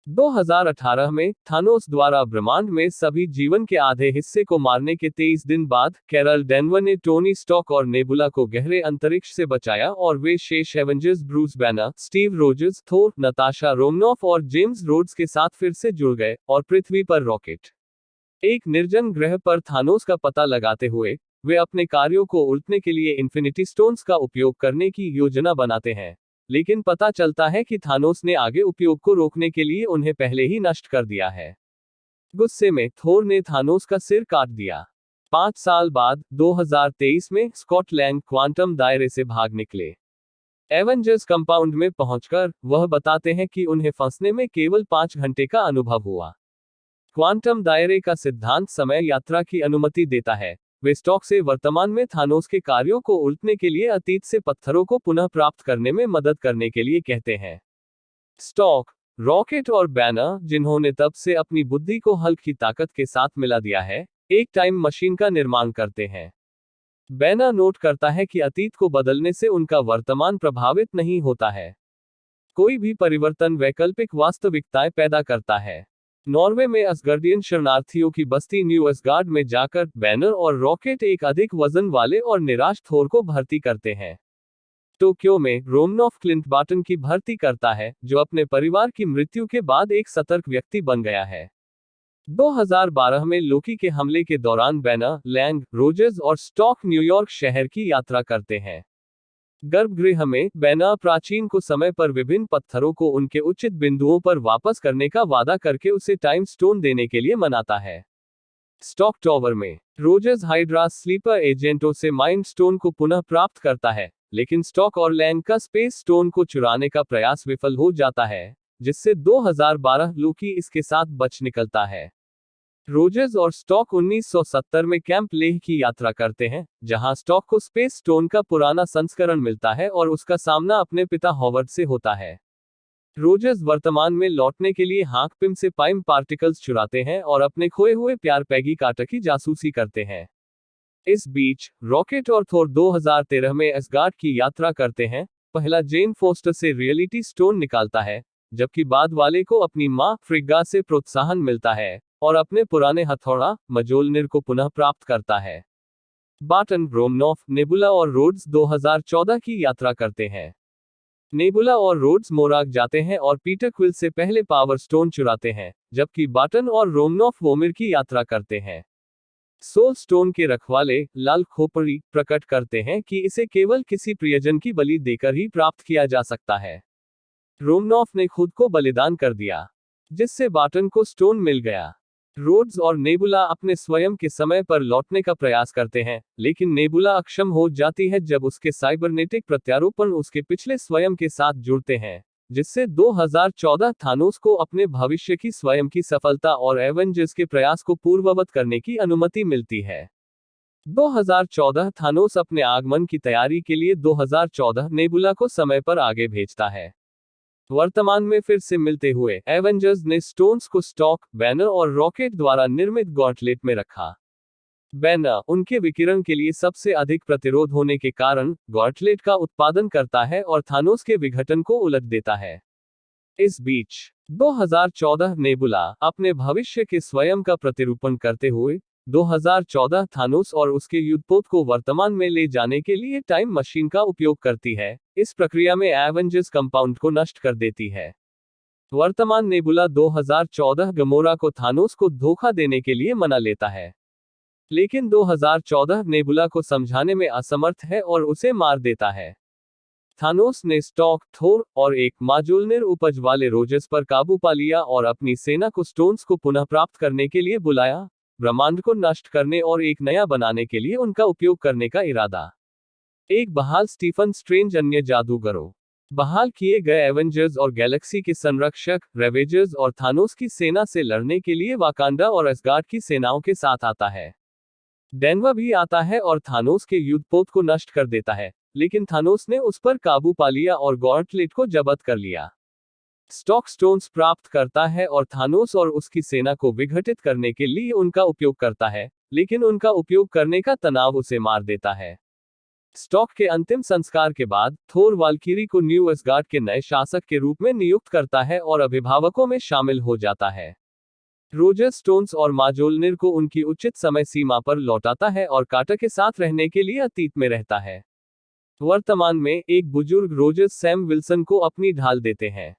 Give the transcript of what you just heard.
2018 में थानोस द्वारा ब्रह्मांड में सभी जीवन के आधे हिस्से को मारने के 23 दिन बाद कैरल डेनवर ने टोनी स्टॉक और नेबुला को गहरे अंतरिक्ष से बचाया और वे शेष Avengers Bruce Banner, Steve Rogers, Thor, Natasha Romanoff और जेम्स रोड्स के साथ फिर से जुड़ गए और पृथ्वी पर रॉकेट एक निर्जन ग्रह पर थानोस का पता लगाते हुए वे अपने कार्यों को उलटने के लिए इन्फिनिटी स्टोन्स का उपयोग करने की योजना बनाते हैं। लेकिन पता चलता है कि थानोस ने आगे उपयोग को रोकने के लिए उन्हें पहले ही नष्ट कर दिया है। गुस्से में थोर ने थानोस का सिर काट दिया। 5 साल बाद 2023 में स्कॉट लैंग क्वांटम दायरे से भाग निकले। एवेंजर्स कंपाउंड में पहुंचकर वह बताते हैं कि उन्हें फंसने में केवल 5 घंटे का अनुभव हुआ। क्वांटम दायरे का सिद्धांत समय यात्रा की अनुमति देता है। वे स्टॉक से वर्तमान में थानोस के कार्यों को उलटने के लिए अतीत से पत्थरों को पुनः प्राप्त करने में मदद करने के लिए कहते हैं। स्टॉक, रॉकेट और बैनर, जिन्होंने तब से अपनी बुद्धि को हल्क की ताकत के साथ मिला दिया है, एक टाइम मशीन का निर्माण करते हैं। बैनर नोट करता है कि अतीत को बदलने से उनका वर्तमान प्रभावित नहीं होता है। कोई भी परिवर्तन वैकल्पिक वास्तविकताएं पैदा करता है। नॉर्वे में असगार्डियन शरणार्थियों की बस्ती न्यू असगार्ड में जाकर बैनर और रॉकेट एक अधिक वजन वाले और निराश थोर को भर्ती करते हैं। टोक्यो में रोमनॉफ क्लिंट बार्टन की भर्ती करता है, जो अपने परिवार की मृत्यु के बाद एक सतर्क व्यक्ति बन गया है। 2012 में लोकी के हमले के दौरान बैनर, लैंग, रोजर्स और स्टॉक न्यूयॉर्क शहर की यात्रा करते हैं। गर्भगृह में बैनर प्राचीन को समय पर विभिन्न पत्थरों को उनके उचित बिंदुओं पर वापस करने का वादा करके उसे टाइम स्टोन देने के लिए मनाता है। स्टॉक टॉवर में रोजर्स हाइड्रा स्लीपर एजेंटों से माइंड स्टोन को पुनः प्राप्त करता है, लेकिन स्टॉक और लैंग का स्पेस स्टोन को चुराने का प्रयास विफल हो जाता है, जिससे 2012 लोकी इसके साथ बच निकलता है। रोजर्स और स्टॉक 1970 में कैंप लेह की यात्रा करते हैं, जहां स्टॉक को स्पेस स्टोन का पुराना संस्करण मिलता है और उसका सामना अपने पिता हॉवर्ड से होता है। रोजर्स वर्तमान में लौटने के लिए हाक पिम से पाइम पार्टिकल्स चुराते हैं और अपने खोए हुए प्यार पैगी कार्टर की जासूसी करते हैं। इस बीच रॉकेट और थोर 2013 में असगार्ड की यात्रा करते हैं। पहला जेन फोस्टर से रियलिटी स्टोन निकालता है, जबकि बाद वाले को अपनी मां फ्रिगा से प्रोत्साहन मिलता है और अपने पुराने हथौड़ा मजोलनिर को पुनः प्राप्त करता है। बार्टन, रोमनॉफ, नेबुला और रोड्स 2014 की यात्रा करते हैं। नेबुला और रोड्स मोराग जाते हैं और पीटर क्विल से पहले पावर स्टोन चुराते हैं, जबकि बार्टन और रोमनॉफ वोमिर की यात्रा करते हैं। सोल स्टोन के रखवाले लाल खोपड़ी प्रकट करते हैं कि इसे केवल किसी प्रियजन की बलि देकर ही प्राप्त किया जा सकता है। रोमनॉफ ने खुद को बलिदान कर दिया, जिससे बार्टन को स्टोन मिल गया। रोड्स और नेबुला अपने स्वयं के समय पर लौटने का प्रयास करते हैं, लेकिन नेबुला अक्षम हो जाती है जब उसके साइबरनेटिक प्रत्यारोपण उसके पिछले स्वयं के साथ जुड़ते हैं, जिससे 2014 थानोस को अपने भविष्य की स्वयं की सफलता और एवेंजर्स के प्रयास को पूर्ववत करने की अनुमति मिलती है। 2014 थानोस अपने आगमन की तैयारी के लिए 2014 नेबुला को समय पर आगे भेजता है। वर्तमान में फिर से मिलते हुए एवेंजर्स ने स्टोन्स को स्टॉक, बैनर और रॉकेट द्वारा निर्मित गॉन्टलेट में रखा। बैनर उनके विकिरण के लिए सबसे अधिक प्रतिरोध होने के कारण गॉन्टलेट का उत्पादन करता है और थानोस के विघटन को उलट देता है। इस बीच 2014 नेबुला अपने भविष्य के स्वयं का प्रतिरूपण करते हुए 2014 थानोस और उसके युद्धपोत को वर्तमान में ले जाने के लिए टाइम मशीन का उपयोग करती है। इस प्रक्रिया में एवेंजर्स कंपाउंड को नष्ट कर देती है। वर्तमान नेबुला 2014 गमोरा को थानोस को धोखा देने के लिए मना लेता है, लेकिन 2014 नेबुला को समझाने में असमर्थ है और उसे मार देता है। थानोस ने स्टॉक, थोर और एक माजोलनिर उपज वाले रोजर्स पर काबू पा लिया और अपनी सेना को स्टोन्स को पुनः प्राप्त करने के लिए बुलाया, ब्रह्मांड को नष्ट करने और एक नया बनाने के लिए उनका उपयोग करने का इरादा। एक बहाल स्टीफन स्ट्रेंज अन्य जादूगरों, बहाल किए गए एवेंजर्स और गैलेक्सी के संरक्षक रेवेजर्स और थानोस की सेना से लड़ने के लिए वाकांडा और असगार्ड की सेनाओं के साथ आता है। डेनवर भी आता है और थानोस के युद्धपोत को नष्ट कर देता है, लेकिन थानोस ने उस पर काबू पा लिया और गॉन्टलेट को जब्त कर लिया। स्टॉक स्टोन्स प्राप्त करता है और थानोस और उसकी सेना को विघटित करने के लिए उनका उपयोग करता है, लेकिन उनका उपयोग करने का तनाव उसे मार देता है। स्टॉक के अंतिम संस्कार के बाद, थोर वाल्कीरी को न्यू असगार्ड के नए शासक के रूप में नियुक्त करता है और अभिभावकों में शामिल हो जाता है। रोजर स्टोन्स और माजोलनिर को उनकी उचित समय सीमा पर लौटाता है और कार्टर के साथ रहने के लिए अतीत में रहता है। वर्तमान में, एक बुजुर्ग रोजर सैम विल्सन को अपनी ढाल देते हैं।